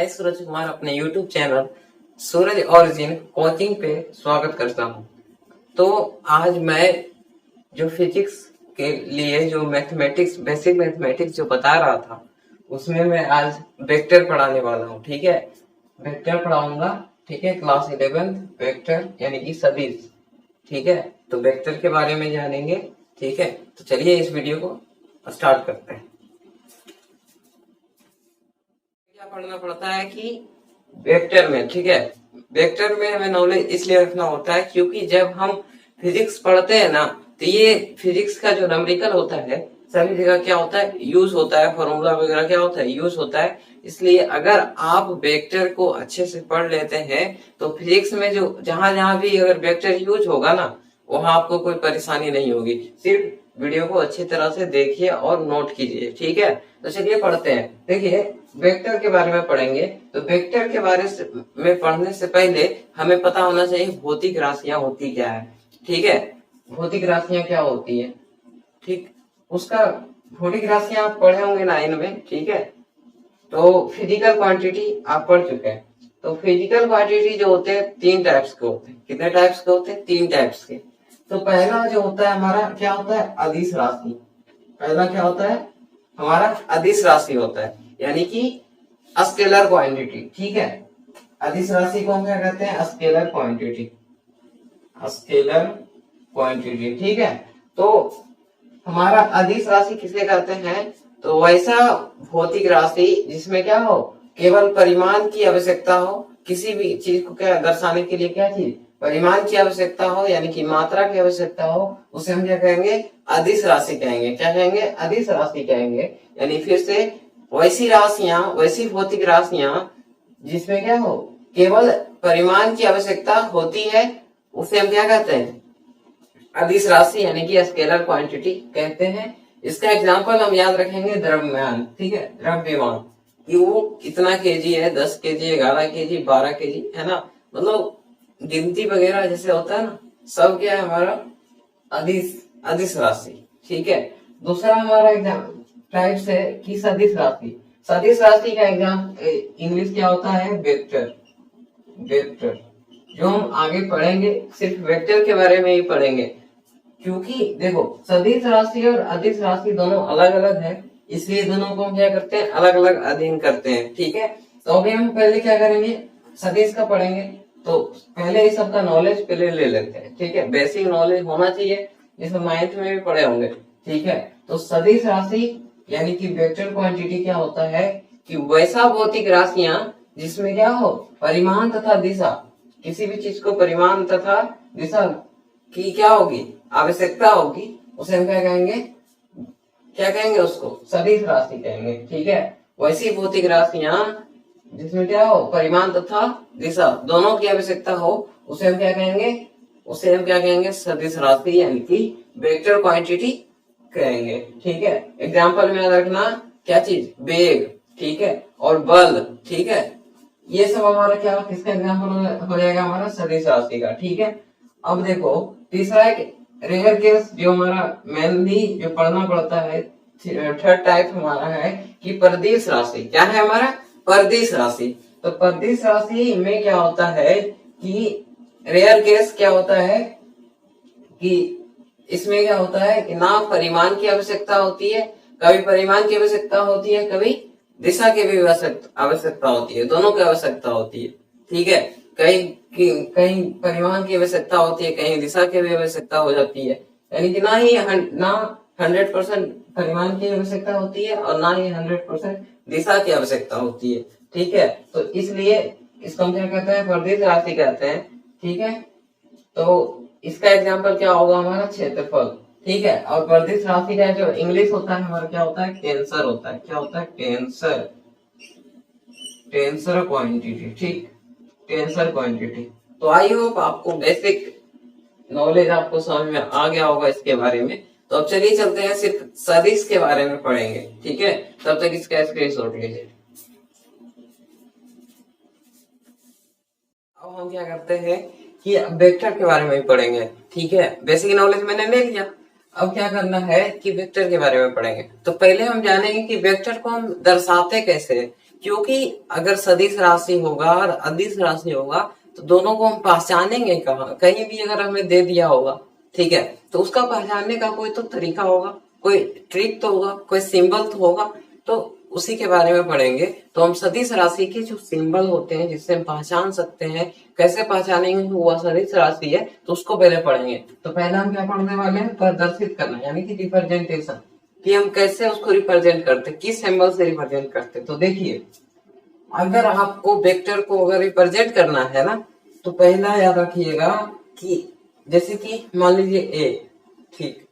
मैं सूरज कुमार अपने YouTube channel सूरज origin coaching पे स्वागत करता हूँ। तो आज मैं जो फिजिक्स के लिए जो मैथमेटिक्स बेसिक मैथमेटिक्स जो बता रहा था उसमें मैं आज वेक्टर पढ़ाने वाला हूँ। ठीक है, वेक्टर पढ़ाऊंगा। ठीक है, क्लास 11 वेक्टर यानी कि सदिश। ठीक है, तो वेक्टर के बारे में जानेंगे। ठीक है, तो चलिए इस वीडियो को स्टार्ट करते हैं। क्या पढ़ना पड़ता है कि वेक्टर में, ठीक है, वेक्टर में हमें नॉलेज इसलिए रखना होता है क्योंकि जब हम फिजिक्स पढ़ते हैं ना तो ये फिजिक्स का जो नंबरिकल होता है सभी जगह क्या होता है, यूज होता है, फॉर्मूला वगैरह क्या होता है, यूज होता है। इसलिए अगर आप वेक्टर को अच्छे से पढ़ लेते हैं तो फिजिक्स में जो जहां जहां भी अगर वेक्टर यूज होगा ना वहां आपको कोई परेशानी नहीं होगी। सिर्फ वीडियो को अच्छी तरह से देखिए और नोट कीजिए। ठीक है, तो चलिए पढ़ते हैं। देखिए, वेक्टर के बारे में पढ़ेंगे तो वेक्टर के बारे में पढ़ने से पहले हमें पता होना चाहिए भौतिक राशियां होती क्या है। ठीक है, भौतिक राशियां क्या होती है, ठीक, उसका भौतिक राशियां आप पढ़े होंगे 9 में। ठीक है, तो फिजिकल क्वांटिटी आप पढ़ चुके हैं। तो फिजिकल क्वांटिटी जो होते हैं 3 टाइप्स के होते हैं। कितने टाइप्स के होते हैं? 3 टाइप्स के। तो पहला जो होता है हमारा क्या होता है, अदिश राशि। पहला क्या होता है हमारा, अदिश राशि होता है, यानी कि स्केलर क्वांटिटी। ठीक है, अदिश राशि को हम क्या कहते हैं, स्केलर क्वांटिटी, स्केलर क्वांटिटी। ठीक है, तो हमारा अदिश राशि किसे कहते हैं, तो वैसा भौतिक राशि जिसमें क्या हो, केवल परिमाण की आवश्यकता हो, किसी भी चीज को क्या दर्शाने के लिए क्या चीज, परिमाण की आवश्यकता हो, यानी कि मात्रा की आवश्यकता हो, उसे हम क्या कहेंगे, अदिश राशि कहेंगे। क्या कहेंगे, अदिश राशि कहेंगे। यानी फिर से वैसी राशियां, वैसी भौतिक राशियां जिसमें क्या हो, केवल परिमाण की आवश्यकता होती है, उसे हम क्या कहते हैं, अदिश राशि यानी कि स्केलर क्वांटिटी कहते हैं। इसका एग्जांपल हम याद रखेंगे द्रव्यमान। ठीक है, द्रव्यमान कि वो कितना केजी है, 10 केजी, 11 केजी, 12 केजी, है ना, मतलब गिनती वगैरह जैसे होता है ना, सब क्या है हमारा अदिश, अदिश राशि। ठीक है, दूसरा हमारा एग्जाम टाइप्स है कि सदिश राशि। सदिश राशि का एग्जाम इंग्लिश क्या होता है, वेक्टर। वेक्टर जो हम आगे पढ़ेंगे सिर्फ वेक्टर के बारे में ही पढ़ेंगे, क्योंकि देखो सदिश राशि और अदिश राशि दोनों अलग अलग है, इसलिए दोनों को हम क्या करते हैं, अलग अलग अध्ययन करते हैं। ठीक है, तो अभी हम पहले क्या करेंगे, सदिश का पढ़ेंगे। तो पहले इस सब का नॉलेज पहले ले लेते हैं। ठीक है, बेसिक नॉलेज होना चाहिए, जिसमें 9th में भी पढ़े होंगे। ठीक है, तो सदिश राशि यानी कि वेक्टर क्वांटिटी क्या होता है कि वैसा भौतिक राशियां जिसमें क्या हो, परिमाण तथा दिशा, किसी भी चीज को परिमाण तथा दिशा की क्या होगी, आवश्यकता होगी, उसे हम क्या कहेंगे, क्या कहेंगे, उसको सदिश राशि कहेंगे। ठीक है, वैसी भौतिक राशियां जिसमें क्या हो, परिमाण तथा दिशा दोनों की आवश्यकता हो, उसे हम क्या कहेंगे, उसे हम क्या कहेंगे, सदिश राशि यानी कि वेक्टर क्वांटिटी कहेंगे। ठीक है, एग्जाम्पल में याद रखना क्या चीज, वेग, ठीक है, और बल। ठीक है, ये सब हमारा क्या, किसका एग्जाम्पल हो जाएगा, हमारा सदिश राशि का। ठीक है, अब देखो तीसरा एक रेयर केस जो हमारा मेनली जो पढ़ना पड़ता है, थर्ड टाइप हमारा है कि परदिश राशि। क्या है हमारा, परदिश राशि। तो परदिश राशि में क्या होता है कि रेयर केस क्या होता है कि इसमें क्या होता है कि ना परिमाण की आवश्यकता होती है, कभी परिमाण की आवश्यकता होती है, कभी दिशा की भी आवश्यकता होती है, दोनों की आवश्यकता होती है। ठीक है, कहीं कहीं परिमाण की आवश्यकता होती है, कहीं दिशा की भी आवश्यकता हो जाती है। यानी कि ना 100% परिमाण की आवश्यकता होती है और ना ही 100% दिशा की आवश्यकता होती है। ठीक है, तो इसलिए इसको हम क्या कहते हैं, परदिश राशि कहते हैं। ठीक है, तो इसका एग्जाम्पल क्या होगा, हमारा क्षेत्रफल। ठीक है, और परदिश राशि का जो इंग्लिश होता है हमारा क्या होता है, टेंसर होता है। क्या होता है, टेंसर, टेंसर क्वांटिटी। ठीक, टेंसर क्वांटिटी। तो आई होप आपको बेसिक नॉलेज आपको समझ में आ गया होगा इसके बारे में। तो अब चलिए चलते हैं, सिर्फ सदिश के बारे में पढ़ेंगे। ठीक है, तब तक इसका स्क्रीनशॉट लीजिए। अब हम क्या करते हैं कि वेक्टर के बारे में भी पढ़ेंगे। ठीक है, बेसिक नॉलेज मैंने ले लिया, अब क्या करना है कि वेक्टर के बारे में पढ़ेंगे। तो पहले हम जानेंगे कि वेक्टर को हम दर्शाते कैसे हैं। क्योंकि अगर सदिश राशि होगा और अदिश राशि होगा तो दोनों को हम पहचानेंगे कहाँ, कहीं भी अगर हमें दे दिया होगा, ठीक है, तो उसका पहचानने का कोई तो तरीका होगा, कोई ट्रिक तो होगा, कोई सिंबल तो होगा, तो उसी के बारे में पढ़ेंगे। तो हम सदिश राशि के जो सिंबल होते हैं जिससे हम पहचान सकते हैं, कैसे पहचानेंगे कि वह सदिश राशि है, तो उसको पहले पढ़ेंगे। तो पहले हम क्या पढ़ने वाले हैं, प्रदर्शित करना यानी कि रिप्रेजेंटेशन, कि हम कैसे उसको रिप्रेजेंट करते, किस सिंबल से रिप्रेजेंट करते। तो देखिए, अगर आपको वेक्टर को अगर रिप्रेजेंट करना है ना, तो पहला याद रखिएगा कि जैसे कि मान लीजिए ए, ठीक,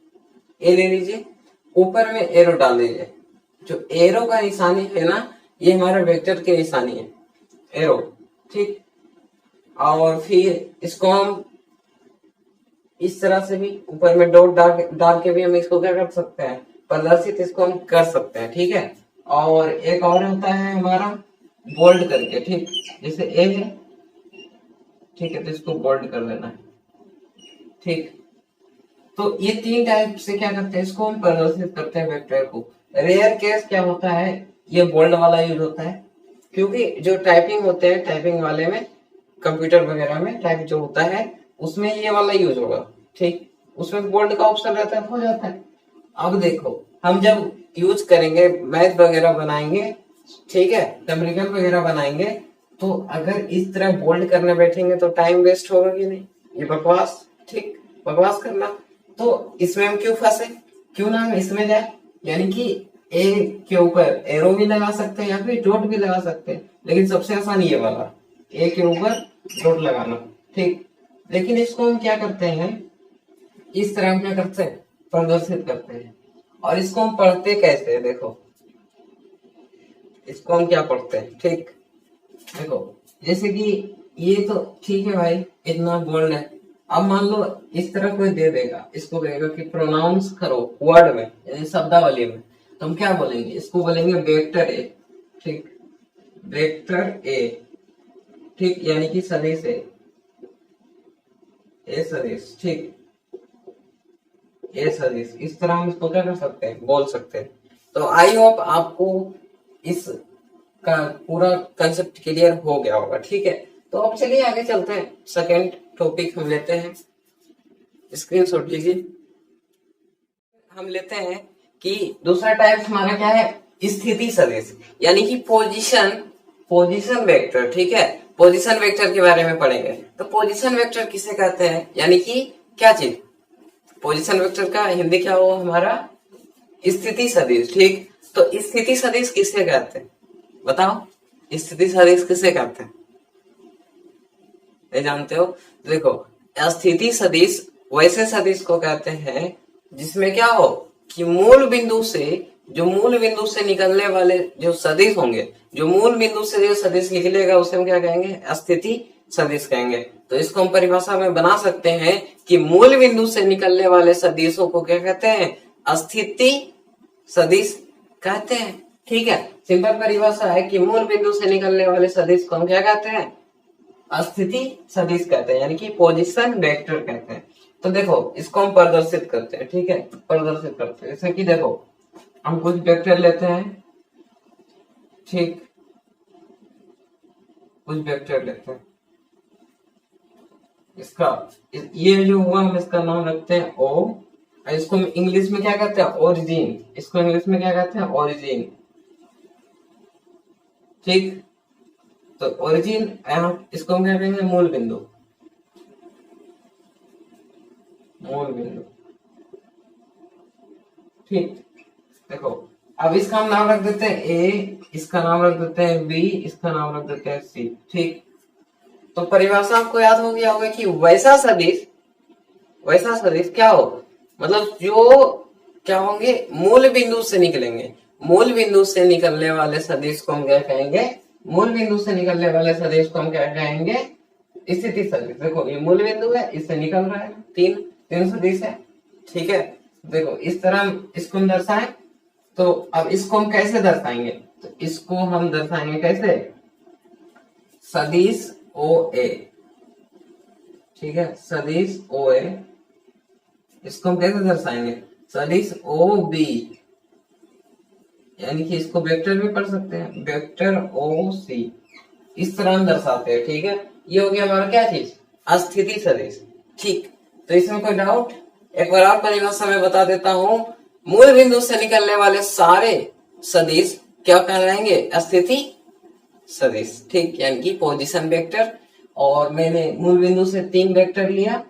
ए ले लीजिए, ऊपर में एरो डाल दीजिए। जो एरो का निशानी है ना, ये हमारा वेक्टर की निशानी है, एरो, ठीक। और फिर इसको हम इस तरह से भी ऊपर में डॉट डाल के भी हम इसको क्या कर सकते हैं, प्रदर्शित इसको हम कर सकते हैं, ठीक है। और एक और होता है हमारा बोल्ड करके, ठीक, जैसे ए है, ठीक है, तो इसको बोल्ड कर लेना है, ठीक। तो ये तीन टाइप से क्या करते हैं, इसको हम प्रदर्शित करते हैं वेक्टर को। रेयर केस क्या होता है, ये बोल्ड वाला यूज होता है, क्योंकि जो टाइपिंग होते हैं, टाइपिंग वाले में, कंप्यूटर वगैरह में टाइप जो होता है उसमें ये वाला यूज होगा, ठीक, उसमें बोल्ड का ऑप्शन रहता है, हो जाता है। अब देखो, हम जब यूज करेंगे, मैथ वगैरह बनाएंगे, ठीक है, न्यूमेरिकल वगैरह बनाएंगे, तो अगर इस तरह बोल्ड करने बैठेंगे तो टाइम वेस्ट होगा कि नहीं, ये बकवास, ठीक, बकवास करना। तो इसमें हम क्यों फंसे, क्यों ना हम इसमें जाए, यानी कि ए के ऊपर एरो भी लगा सकते हैं या फिर डॉट भी लगा सकते हैं, लेकिन सबसे आसान ये वाला, ए के ऊपर डॉट लगाना, ठीक। लेकिन इसको हम क्या करते हैं, इस तरह हम क्या करते हैं, प्रदर्शित करते हैं। और इसको हम पढ़ते कैसे है, देखो, इसको हम क्या पढ़ते हैं, ठीक, देखो, जैसे कि ये तो ठीक है भाई, इतना बोल्ड है। अब मान लो इस तरह कोई दे देगा, इसको कहेगा कि प्रोनाउंस करो वर्ड में, यानी शब्दावली में, तो हम क्या बोलेंगे, इसको बोलेंगे वेक्टर ए, ठीक, वेक्टर ए, ठीक, यानी कि सदिश ए सदिश, ठीक, ए सदिश, इस तरह हम इसको क्या कर सकते हैं, बोल सकते हैं। तो आई होप आपको इस का पूरा कंसेप्ट क्लियर हो गया होगा, ठीक है। तो अब चलिए आगे चलते हैं, सेकेंड टॉपिक हम लेते हैं, स्क्रीनशॉट लीजिए। हम लेते हैं कि दूसरा टाइप हमारा क्या है, स्थिति सदिश, यानी कि पोजीशन, पोजीशन वेक्टर, ठीक है, पोजीशन वेक्टर के बारे में पढ़ेंगे। तो पोजीशन वेक्टर किसे कहते हैं, यानी कि क्या चीज, पोजीशन वेक्टर का हिंदी क्या हो हमारा, स्थिति सदिश, ठीक। तो स्थिति सदिश किसे कहते हैं, बताओ, स्थिति सदिश किसे कहते हैं, नहीं जानते हो। देखो, स्थिति सदिश वैसे सदिश को कहते हैं जिसमें क्या हो कि मूल बिंदु से, जो मूल बिंदु से निकलने वाले जो सदिश होंगे, जो मूल बिंदु से जो सदिश निकलेगा उसे हम क्या कहेंगे, स्थिति सदिश कहेंगे। तो इसको हम परिभाषा में बना सकते हैं कि मूल बिंदु से निकलने वाले सदिशों को क्या कहते हैं, स्थिति सदिश कहते हैं, ठीक है। सिंपल परिभाषा है कि मूल बिंदु से निकलने वाले सदिश को हम क्या कहते हैं, स्थिति सदिश कहते हैं, यानी कि पोजीशन वेक्टर कहते हैं। तो देखो, इसको हम प्रदर्शित करते हैं, ठीक है, प्रदर्शित करते हैं, जैसे कि देखो, हम कुछ वेक्टर लेते हैं, ठीक, कुछ वेक्टर लेते हैं, इसका ये जो हुआ हम इसका नाम रखते हैं ओ, इसको हम इंग्लिश में क्या कहते हैं, ओरिजिन, इसको इंग्लिश में क्या कहते हैं, ओरिजिन, ठीक। तो ओरिजिन, इसको हम क्या कहेंगे, मूल बिंदु, मूल बिंदु, ठीक। देखो, अब इसका हम नाम रख देते हैं ए, इसका नाम रख देते हैं बी, इसका नाम रख देते हैं सी, ठीक। तो परिभाषा आपको याद हो गया होगा कि वैसा सदिश, वैसा सदिश क्या हो, मतलब जो क्या होंगे, मूल बिंदु से निकलेंगे, मूल बिंदु से निकलने वाले सदिश को हम क्या कहेंगे, मूल बिंदु से निकलने वाले सदिश को हम क्या कहेंगे, स्थिति सदिश। देखो, ये मूल बिंदु है, इससे निकल रहा है, तीन तीन सदिश है, ठीक है। देखो, इस तरह इसको हम दर्शाएं, तो अब इसको हम कैसे दर्शाएंगे, तो इसको हम दर्शाएंगे कैसे, सदिश ओ ए, ठीक है, सदिश ओ ए, इसको हम कैसे दर्शाएंगे, सदिश ओ बी, यानी कि इसको वेक्टर भी पढ़ सकते हैं, वेक्टर ओ सी, इस तरह हम दर्शाते हैं। ठीक है, ये हो गया हमारा क्या चीज, अस्थिति सदिश। ठीक, तो इसमें कोई डाउट? एक बार और परिभाषा में बता देता हूं, मूल बिंदु से निकलने वाले सारे सदिश क्या कहलाएंगे, अस्थिति सदिश। ठीक, यानी कि पोजीशन वेक्टर। और मैंने मूल बिंदु से 3 वेक्टर लिया,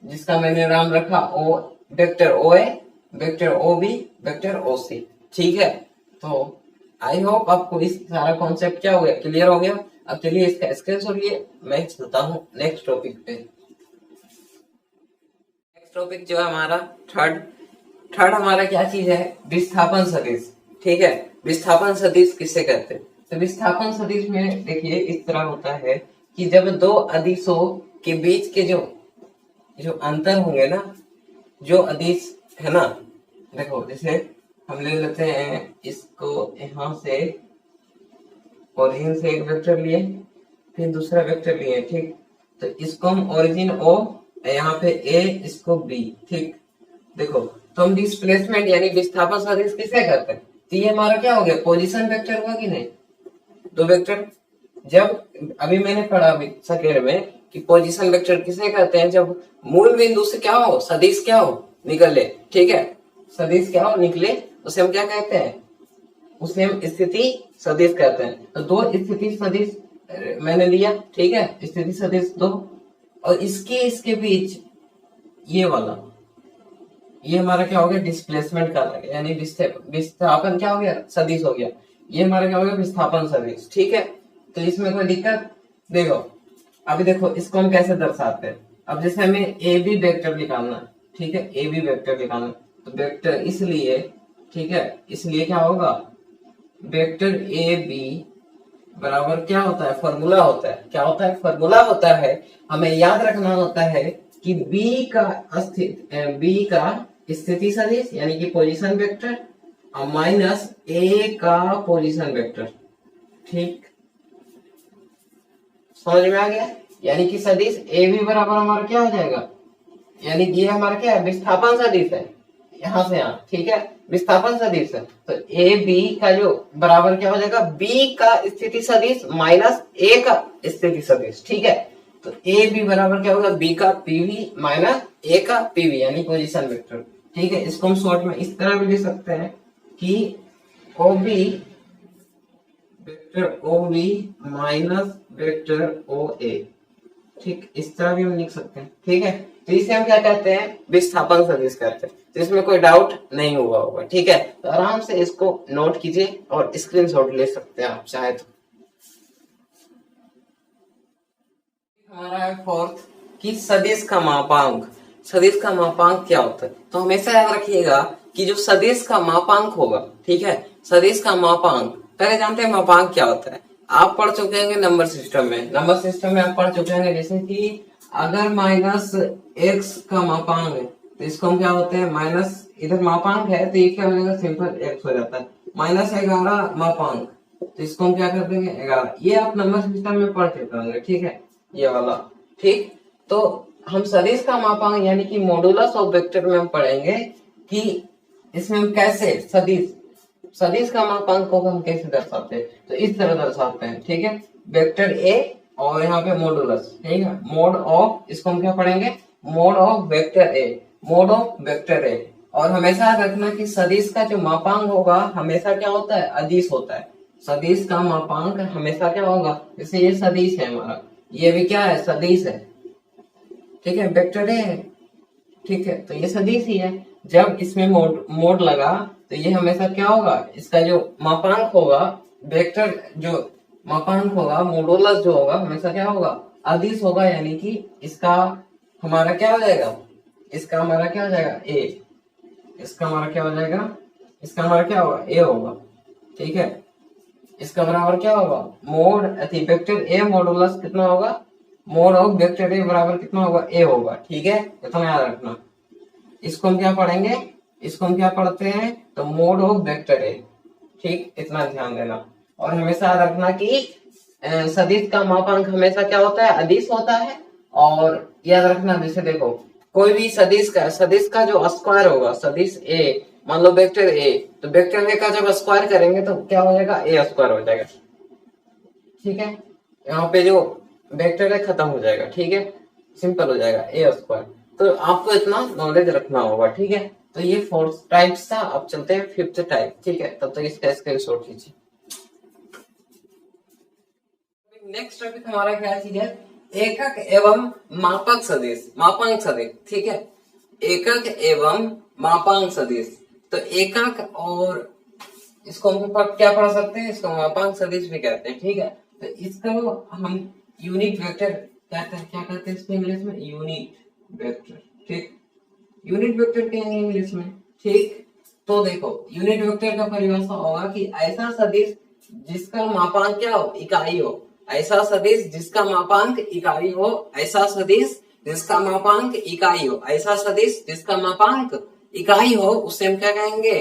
जिसका मैंने नाम रखा O, vector O A, vector O B, vector O C. ठीक है, तो आई होप आपको इस सारा कॉन्सेप्ट क्या हो गया, क्लियर हो गया। अब चलिए इसका स्क्रीनशॉट लिए मैं चलता हूँ नेक्स्ट टॉपिक पे। नेक्स्ट टॉपिक जो है हमारा थर्ड हमारा क्या चीज है, विस्थापन सदिश। ठीक है, विस्थापन सदिश किसे कहते हैं? तो विस्थापन सदिश में देखिए इस तरह होता है कि जब दो अदिशों के बीच के जो अंतर होंगे ना, जो अदिश है ना, देखो जैसे हम ले लेते हैं इसको, यहां से ओरिजिन से एक वेक्टर लिए, फिर दूसरा वेक्टर लिए। ठीक, तो इसको हम ओरिजिन ओ, यहाँ पे ए, इसको बी। ठीक, देखो तो हम डिस्प्लेसमेंट यानी विस्थापन सदिश किसे कहते हैं? तो ये हमारा क्या हो गया, पोजीशन वेक्टर हुआ कि नहीं, दो वेक्टर। जब अभी मैंने पढ़ा अभी सेकेंड में कि पोजीशन वेक्टर किसे कहते हैं, जब मूल बिंदु से क्या हो, सदिश क्या हो, निकले। ठीक है, सदिश क्या हो, निकले, उसे हम क्या कहते हैं, उसे हम स्थिति सदिश कहते हैं। तो दो स्थिति सदिश मैंने लिया। ठीक है, स्थिति सदिश दो, और इसके बीच ये वाला, ये हमारा क्या हो गया, डिस्प्लेसमेंट का लगे, यानी विस्थापन क्या हो गया, सदिश हो गया। ये हमारा क्या हो गया, विस्थापन सदिश। ठीक है, तो इसमें कोई दिक्कत? देखो अभी देखो इसको हम कैसे दर्शाते हैं। अब जैसे हमें ए बी वेक्टर निकालना है, ठीक है, ए बी वेक्टर निकालना, तो वेक्टर इसलिए, ठीक है, इसलिए क्या होगा, वेक्टर ए बी बराबर क्या होता है, फॉर्मूला होता है, क्या होता है, फॉर्मूला होता है। हमें याद रखना होता है कि बी का स्थिति सदिश यानी कि पोजीशन वेक्टर और माइनस ए का पोजीशन वेक्टर। ठीक, समझ में आ गया? यानी कि सदिश ए बी बराबर हमारा क्या हो जाएगा, यानी कि ये हमारा क्या है, विस्थापन सदिश है, यहां से यहां। ठीक है, विस्थापन सदिश है, तो ए बी का जो बराबर क्या हो जाएगा, बी का स्थिति सदिश माइनस ए का स्थिति सदिश। ठीक है, तो ए बी बराबर क्या होगा, बी का पीवी माइनस ए का पीवी यानी पोजीशन वेक्टर। ठीक है, इसको हम शॉर्ट में इस तरह भी लिख सकते हैं कि O B vector O B minus vector O A. ठीक, इस तरह भी हम लिख सकते हैं। ठीक है, तो इसे हम क्या कहते हैं, विस्थापन सदिश कहते हैं। तो इसमें कोई डाउट नहीं हुआ होगा। ठीक है, तो आराम से इसको नोट कीजिए और स्क्रीनशॉट ले सकते हैं आप चाहे तो। हमारा है फोर्थ कि सदिश का मापांक। सदिश का मापांक क्या होता है? तो हमेशा याद रखिएगा कि जो सदिश का मापांक होगा, ठीक है, सदिश का मापांक, पहले जानते हैं मापांक क्या होता है। आप पढ़ चुके होंगे नंबर सिस्टम में, नंबर सिस्टम में आप पढ़ चुके होंगे, जैसे कि अगर माइनस एक्स का मापांक है तो इसको हम क्या होते हैं, माइनस, इधर मापांक है तो ये क्या हो जाएगा, सिंपल एक्स हो जाता है। माइनस 11 मापांक, तो इसको हम क्या कर देंगे, 11। ये आप नंबर सिस्टम में पढ़ चुके होंगे। ठीक है, ये वाला। ठीक, तो हम सदिश का मापांक यानी कि मॉडुलस ऑफ वेक्टर में हम पढ़ेंगे कि इसमें हम कैसे सदिश का मापांक को हम कैसे दर्शाते हैं। तो इस तरह दर्शाते हैं। ठीक है, वेक्टर ए और यहाँ पे मॉडुलस। ठीक है, मोड ऑफ, इसको हम क्या पढ़ेंगे, mode of vector A, mode of vector A. और हमेशा याद रखना कि सदिश का जो मापांक होगा हमेशा क्या होता है, अदिश होता है। सदिश का मापांक हमेशा क्या होगा, जैसे ये सदिश है हमारा, ये भी क्या है, सदिश है। ठीक है, वेक्टर ए है। ठीक है, तो ये सदिश ही है। जब इसमें मोड लगा तो ये हमेशा क्या होगा, इसका जो मापांक होगा, वेक्टर जो मापांक होगा, मॉडुलस जो होगा, हमेशा क्या होगा, अदिश होगा। यानी कि इसका हमारा क्या हो जाएगा, इसका हमारा क्या हो जाएगा, ए। इसका हमारा क्या हो जाएगा, इसका हमारा क्या होगा, ए होगा। ठीक है, इसका बराबर क्या होगा, मोड वेक्टर ए मॉडुलस कितना होगा, मोड ऑफ वेक्टर ए बराबर कितना होगा, ए होगा। ठीक है, इतना याद रखना। इसको हम क्या पढ़ेंगे, इसको हम क्या पढ़ते हैं, तो मोड ऑफ वेक्टर ए। ठीक, इतना ध्यान देना। और हमेशा याद रखना कि सदिश का मापांक हमेशा क्या होता है, अदिश होता है। और याद रखना, जैसे देखो कोई भी सदिश का जो स्क्वायर होगा, सदिश ए मान लो वेक्टर ए, तो वेक्टर ए का जब स्क्वायर करेंगे तो क्या हो जाएगा, ए स्क्वायर हो जाएगा। ठीक है, यहाँ पे जो वेक्टर है खत्म हो जाएगा। ठीक है, सिंपल हो जाएगा ए स्क्वायर। तो आपको इतना नॉलेज रखना होगा। ठीक है, तो ये फोर्थ टाइप था। अब चलते हैं फिफ्थ टाइप। ठीक है, तब तक इसका स्क्रीनशॉट लीजिए। नेक्स्ट टॉपिक हमारा क्या चीज है, एकक एवं मापक सदिश, मापांक सदिश। ठीक है, एकक एवं मापांक सदिश। तो एकक और इसको हम क्या पढ़ सकते हैं, इसको मापांक सदिश भी कहते हैं। ठीक है, तो इसको हम यूनिट वेक्टर कहते हैं। क्या कहते हैं इसको इंग्लिश में, यूनिट वेक्टर। ठीक, यूनिट वेक्टर कहेंगे इंग्लिश में। ठीक, तो देखो यूनिट वेक्टर का परिभाषा होगा कि ऐसा सदिश जिसका मापांक क्या हो, इकाई हो। ऐसा सदिश जिसका मापांक इकाई हो, ऐसा सदिश जिसका मापांक इकाई हो, ऐसा सदिश जिसका मापांक इकाई हो, उससे हम क्या कहेंगे,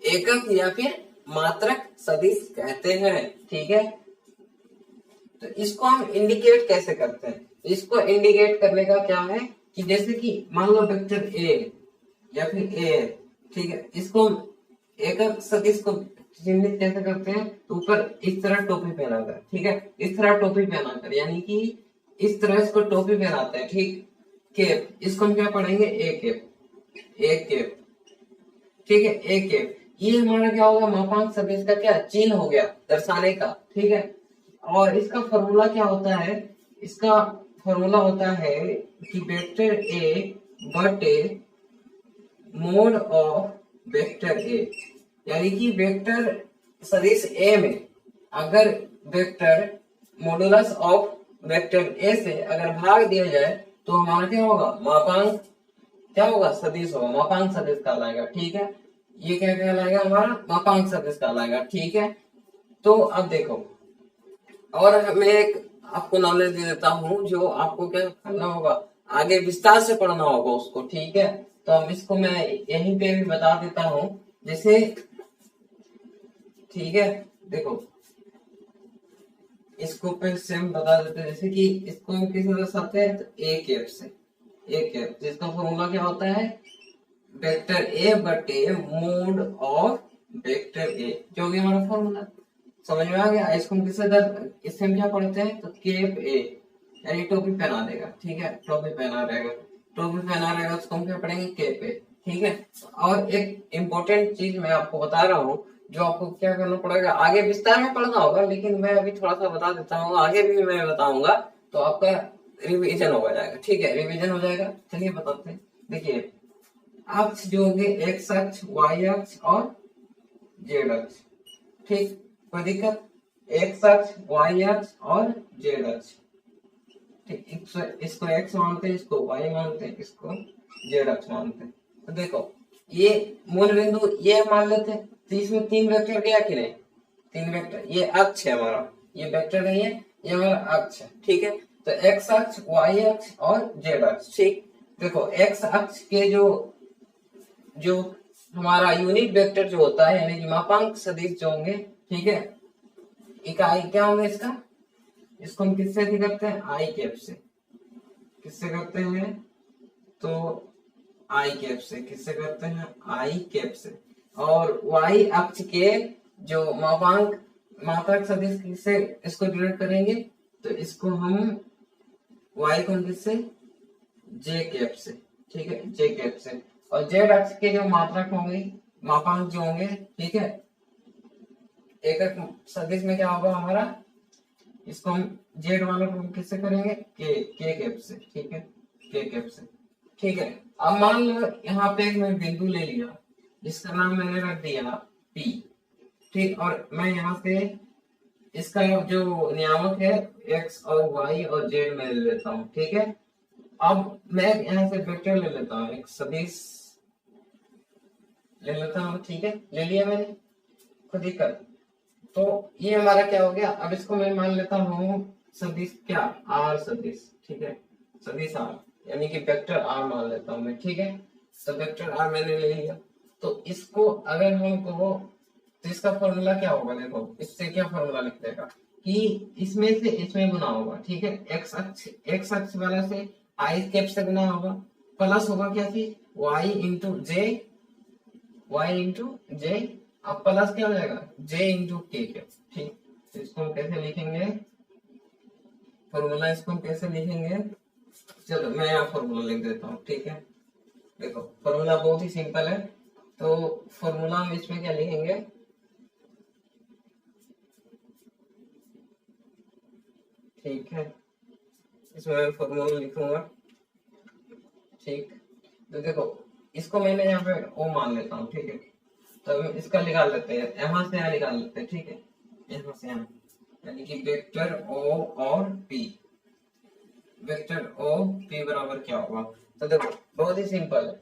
एकक या फिर मात्रक सदिश कहते हैं। ठीक है, तो इसको हम इंडिकेट कैसे करते हैं, इसको इंडिकेट करने का क्या है कि जैसे कि मान लो वेक्टर ए या फिर ए, ठीक है, इसको एकक सदिश को चिन्हित कैसे करते हैं, तो ऊपर इस तरह टोपी पहनाकर। ठीक है, इस तरह टोपी पहनाकर, यानी कि इस तरह इसको टोपी पहनाते हैं। ठीक, केप, इसको हम क्या पढ़ेंगे, ए केप, ए केप। ठीक है, ए केप, ये हमारा क्या होगा, मापांक सदिश का क्या चिन्ह हो गया, दर्शाने का। ठीक है, और इसका फॉर्मूला क्या होता है, इसका फॉर्मूला होता है कि वेक्टर ए बटे मोड ऑफ वेक्टर ए, यानी कि वेक्टर सदिश ए में अगर vector modulus of vector A से अगर भाग दिया जाए तो हमारा क्या होगा, मापांक क्या होगा, सदिश होगा, मापांक सदिश कहलाएगा। ठीक है, ये क्या कहलाएगा, हमारा मापांक सदिश कहलाएगा। ठीक है, तो अब देखो, और मैं एक आपको नॉलेज दे देता हूँ जो आपको क्या करना होगा, आगे विस्तार से पढ़ना होगा उसको। ठीक है, तो हम इसको मैं यहीं पे भी बता देता हूँ, जैसे ठीक है, देखो इसको पे से हम बता देते हैं, जैसे कि इसको हम किस तरह दर्शाते हैं, तो ए कैप से, ए कैप, जिसका फॉर्मूला क्या होता है, वेक्टर ए बटे मोड ऑफ वेक्टर ए, जो भी हमारा फॉर्मूला समझ में आ गया। इसको हम इससे हम क्या पढ़ते हैं, तो केप ए, यानी टोपी पहना देगा। ठीक है, टोपी पहना रहेगा, टोपी पहना रहेगा, उसको हम क्या पढ़ेंगे, केप ए। ठीक है, और एक इम्पोर्टेंट चीज मैं आपको बता रहा हूँ, जो आपको क्या करना पड़ेगा, आगे विस्तार में पढ़ना होगा, लेकिन मैं अभी थोड़ा सा बता देता हूँ, आगे भी मैं बताऊंगा, तो आपका रिवीजन हो जाएगा। ठीक है, रिवीजन हो जाएगा। चलिए बताते हैं, देखिए अक्ष जो होंगे, एक्स अक्ष, वाई अक्ष और जेड अक्ष। ठीक, कोई दिक्कत, एक्स अक्ष, वाई अक्ष और जेड अक्ष। ठीक, इसको एक्स मानते हैं, इसको वाई मानते हैं, इसको जेड अक्ष मानते हैं। तो देखो ये मूल बिंदु ये मान लेते हैं, तो इसमें तीन वेक्टर गया कि नहीं, तीन वेक्टर, ये अक्ष है हमारा, ये वेक्टर नहीं है, ये हमारा अक्ष है। ठीक है, तो एक्स अक्ष, वाई अक्ष और जेड अक्ष। ठीक, देखो एक्स अक्ष के जो जो हमारा यूनिट वेक्टर जो होता है, यानी कि मापांक सदिश जो होंगे, ठीक है, इकाई क्या होंगे इसका, इसको हम किससे करते हैं, आई कैप से, किससे करते हैं, तो आई कैप से, किससे करते हैं, आई कैप से। और वाई अक्ष के जो मापांक मात्रक सदिश किससे इसको डिनोट करेंगे, तो इसको हम वाई को किससे, जे कैप से। ठीक है, जे कैप से। और जेड अक्ष के जो मात्रक होंगे, मापांक जो होंगे, ठीक है, एकक सदिश में क्या होगा हमारा, इसको हम जेड वालों को किससे करेंगे, के कैप से। ठीक है, के कैप से। ठीक है, अब मान लो यहाँ पे एक मैं बिंदु ले लिया, जिसका नाम मैंने रख दिया पी। ठीक, और मैं यहाँ से इसका जो नियामक है एक्स और वाई और जेड में ले लेता हूँ। ठीक है, अब मैं यहाँ से वेक्टर ले लेता हूँ, एक सदिश ले लेता हूँ। ठीक है, ले लिया मैंने, कोई दिक्कत, तो ये हमारा क्या हो गया। अब इसको मैं मान लेता हूँ सदिश क्या, आर सदिश। ठीक है, सदिश आर, यानी कि वेक्टर आर मान लेता हूँ मैं। ठीक है, तो वेक्टर आर मैंने ले लिया, तो इसको अगर हम कहो तो इसका फॉर्मूला क्या होगा, देखो इससे क्या फॉर्मूला लिख देगा कि इसमें से इसमें गुना होगा। ठीक है, एक्स अक्ष वाला से आई कैप से गुना होगा, प्लस होगा क्या चीज, वाई इंटू जे वाई इंटू जे, अब प्लस क्या हो जाएगा जे इंटू के कैप। ठीक, तो इसको हम कैसे लिखेंगे फॉर्मूला, इसको हम कैसे लिखेंगे, चलो मैं यहाँ फॉर्मूला लिख देता हूँ। ठीक है, देखो फॉर्मूला बहुत ही सिंपल है। तो फॉर्मूला हम इसमें क्या लिखेंगे, ठीक है, इसमें मैं फॉर्मूला लिखूंगा। ठीक, तो देखो इसको मैंने यहाँ पे ओ मान लेता हूँ। ठीक है, तो हम इसका निकाल लेते हैं, यहाँ से यहाँ निकाल लेते हैं। ठीक है, यहाँ से यहाँ, यानी कि वेक्टर ओ और पी, वेक्टर ओ पी बराबर क्या होगा। तो देखो बहुत ही सिंपल है,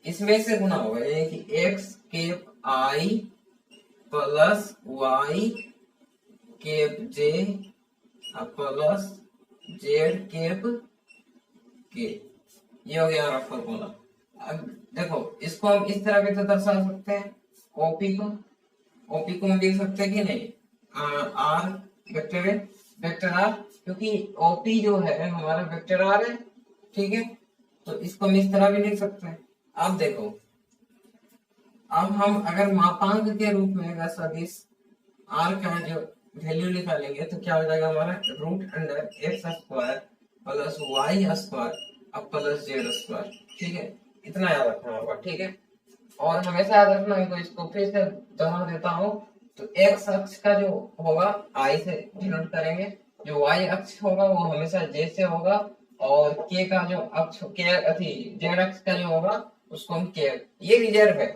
इसमें से गुना होगा, यानी कि एक्स केप आई प्लस वाई केप जे प्लस जेड केप के, ये हो गया हमारा फॉर्मूला। अब देखो इसको हम इस तरह भी तो दर्शा सकते हैं, ओपी को, ओपी को हम लिख सकते हैं कि नहीं, आर वेक्टर है, वेक्टर आर, क्योंकि ओपी जो है हमारा वेक्टर आर है। ठीक है, तो इसको हम इस तरह भी लिख सकते हैं। अब देखो, अब हम अगर मापांक के रूप में अगर सदिश आर का जो वैल्यू निकालेंगे तो क्या हो जाएगा हमारा, root under x square plus y square अब प्लस जेड स्क्वायर। ठीक है, इतना याद रखना होगा। ठीक है, और हमेशा याद रखना है, तो इसको फिर से दोहरा देता हूँ। तो एक्स अक्ष का जो होगा आई से डिनोट करेंगे, जो वाई अक्ष होगा वो हमेशा जे से होगा, और के का जो अक्ष के अथी जेड अक्ष का जो होगा उसको हम के, ये रिजर्व है।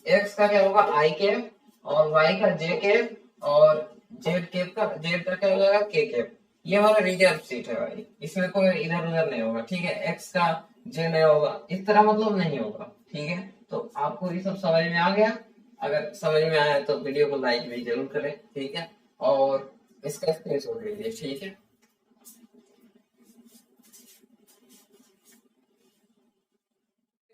एक्स का क्या होगा आई के, और वाई का जे के, और जेड केप का, जेड का क्या हो जाएगा के केप। ये हमारा रिजर्व सीट है भाई, इसमें कोई इधर उधर नहीं होगा। ठीक है, एक्स का जे नहीं होगा, इस तरह मतलब नहीं होगा। ठीक है, तो आपको ये सब समझ में आ गया। अगर समझ में आया तो वीडियो को लाइक भी जरूर करें। ठीक है, और इसका स्क्रीनशॉट लीजिए। ठीक है,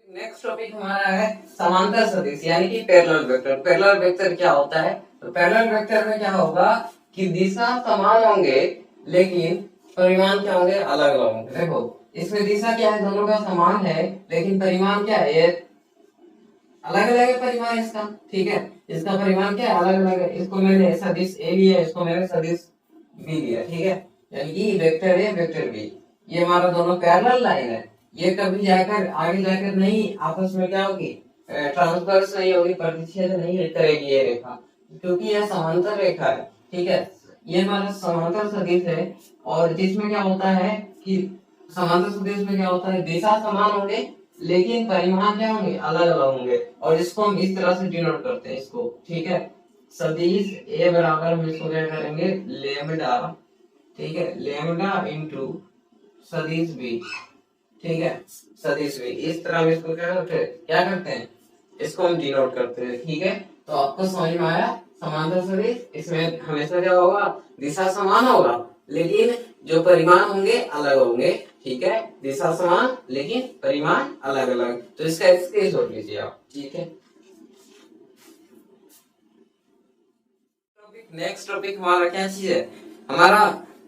नेक्स्ट टॉपिक हमारा है समांतर सदिश, यानी कि पैरेलल वेक्टर। पैरेलल वेक्टर क्या होता है, तो पैरेलल वेक्टर में क्या होगा कि दिशा समान होंगे लेकिन परिमाण क्या होंगे, अलग अलग होंगे। देखो इसमें दिशा क्या है, दोनों का समान है, लेकिन परिमाण क्या है, अलग अलग है परिमाण इसका। ठीक है, इसका परिमाण क्या है, अलग अलग है। इसको मैंने सदिश ए लिया, इसको मैंने सदिश बी लिया। ठीक है, यानी कि वेक्टर ए वेक्टर बी, ये हमारा दोनों पैरेलल लाइन है। ये कभी जाकर आगे जाकर नहीं आपस में क्या होगी, ट्रांसवर्स नहीं होगी, प्रतिच्छेद नहीं करेगी ये रेखा, क्योंकि यह समांतर रेखा है। ठीक है, ये हमारा समांतर सदिश है, और जिसमें क्या होता है कि समांतर सदिश में क्या होता है, दिशा समान होंगे लेकिन परिमाण क्या होंगे, अलग अलग होंगे, और इसको हम इस तरह से डिनोट करते हैं इसको। ठीक है, सदिश ए बराबर हम इसको क्या करेंगे, लेमडा। ठीक है, लेमडा इंटू सदिश बी। ठीक है, सदिश बी, इस तरह हम इसको क्या करते हैं, इसको हम डिनोट करते हैं। ठीक है, तो आपको समझ में आया समांतर सदिश, इसमें हमेशा क्या होगा, दिशा समान होगा लेकिन जो परिमाण होंगे अलग होंगे। ठीक है, दिशा समान लेकिन परिमाण अलग अलग, तो इसका स्क्रीनशॉट लीजिए आप। ठीक है, नेक्स्ट टॉपिक हमारा क्या चीज है, हमारा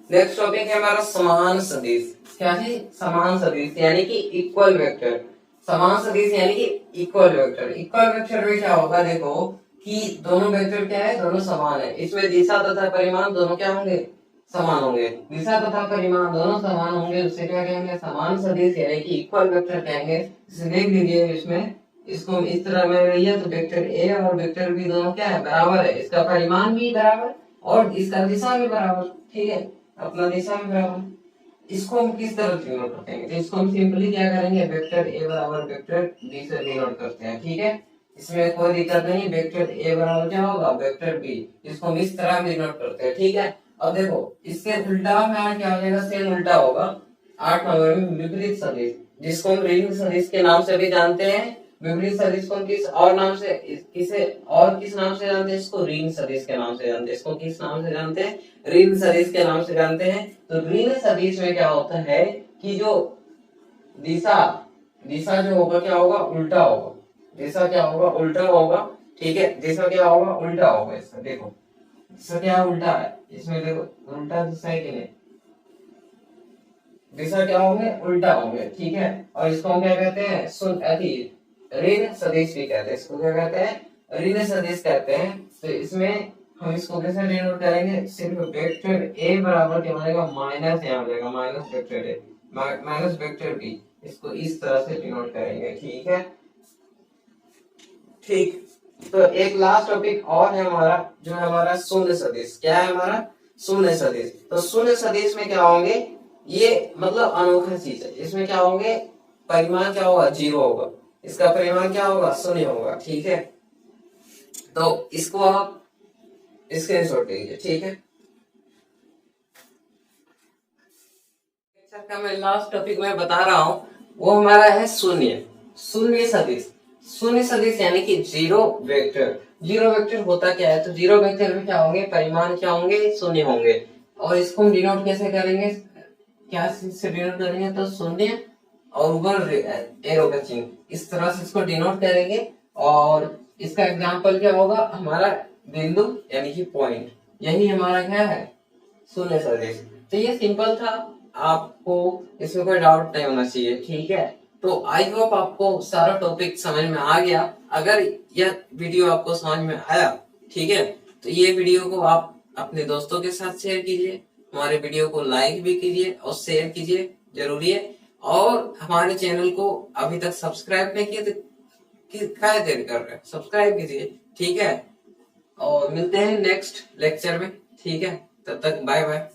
नेक्स्ट टॉपिक है हमारा समान सदिश। क्या है, समान सदिश यानी कि इक्वल वेक्टर। समान सदिश यानी कि इक्वल वेक्टर। इक्वल वेक्टर में क्या होगा, देखो कि दोनों वेक्टर क्या है, दोनों समान है, इसमें दिशा तथा परिमाण दोनों क्या होंगे, समान होंगे। दिशा तथा परिमाण दोनों समान होंगे, उससे क्या कहेंगे, समान सदिश यानी कि इक्वल वेक्टर कहेंगे। इसे देख लीजिए, इसमें इसको इस तरह में रहिए तो वेक्टर ए और वेक्टर बी दोनों क्या है, बराबर है, इसका परिमाण भी बराबर और इसका दिशा भी बराबर। ठीक है, अपना दिशा भी बराबर। इसको हम किस तरह डिनोट करते हैं, तो इसको हम सिंपली क्या करेंगे, वेक्टर ए बराबर वेक्टर बी से डिनोट करते हैं। ठीक है, इसमें कोई दिक्कत नहीं, वेक्टर ए बराबर क्या होगा, वेक्टर बी, इसको हम इस तरह डिनोट करते हैं। ठीक है, अब देखो इसके उल्टा में क्या हो जाएगा, सेम उल्टा होगा। 8 नंबर में विपरीत सदिश, जिसको हम ऋण सदिश के नाम से भी जानते हैं। विपरीत सदिश को किस और नाम से, किसे और किस नाम से जानते हैं, इसको ऋण सदिश के नाम से जानते हैं। इसको किस नाम से जानते हैं, ऋण सदिश के नाम से जानते हैं। तो ऋण सदिश में क्या होता है कि जो दिशा, दिशा जो होगा क्या होगा, उल्टा होगा। दिशा क्या होगा, उल्टा होगा। ठीक है, दिशा क्या होगा, उल्टा होगा। इसका देखो दिशा क्या उल्टा है, इसमें देखो उल्टा दिशा है कि नहीं, दिशा क्या होंगे, उल्टा होंगे। ठीक है, और इसको हम क्या कहते हैं, ऋण सदिश भी कहते हैं। इसको क्या कहते हैं, ऋण सदिश कहते हैं। तो इसमें हम इसको कैसे डिनोट करेंगे, सिर्फ वेक्टर ए बराबर क्या बनेगा, माइनस यहाँ बनेगा minus vector a, minus vector b, इसको इस तरह से डिनोट करेंगे। ठीक है, ठीक। तो एक लास्ट टॉपिक और है हमारा, जो है हमारा शून्य सदिश। क्या है हमारा, शून्य सदिश। तो शून्य सदिश में क्या होंगे, ये मतलब अनोखा चीज है। इसमें क्या होंगे, परिमाण क्या होगा, जीरो होगा, इसका परिमाण क्या होगा, शून्य होगा। ठीक है, तो इसको आप स्क्रीनशॉट लीजिए। ठीक है, का मैं लास्ट टॉपिक में बता रहा हूँ, वो हमारा है शून्य, शून्य सदिश। शून्य सदिश यानी कि जीरो वेक्टर। जीरो वेक्टर होता क्या है, तो जीरो वेक्टर में क्या होंगे, परिमाण क्या होंगे, शून्य होंगे। और इसको हम डिनोट कैसे करेंगे, क्या से डिनोट करेंगे, तो शून्य और ऊपर एरो का चिन्ह, इस तरह से इसको डिनोट करेंगे। और इसका एग्जांपल क्या होगा, हमारा बिंदु यानी कि पॉइंट, यही हमारा क्या है, शून्य सदिश। तो ये सिंपल था, आपको इसमें कोई डाउट नहीं होना चाहिए। ठीक है, तो आई होप आपको सारा टॉपिक समझ में आ गया। अगर यह वीडियो आपको समझ में आया, ठीक है, तो ये वीडियो को आप अपने दोस्तों के साथ शेयर कीजिए, हमारे वीडियो को लाइक भी कीजिए और शेयर कीजिए, जरूरी है। और हमारे चैनल को अभी तक सब्सक्राइब नहीं किया तो क्या देर कर रहे हैं, सब्सक्राइब कीजिए। ठीक है, और मिलते हैं नेक्स्ट लेक्चर में। ठीक है, तब तक बाय बाय।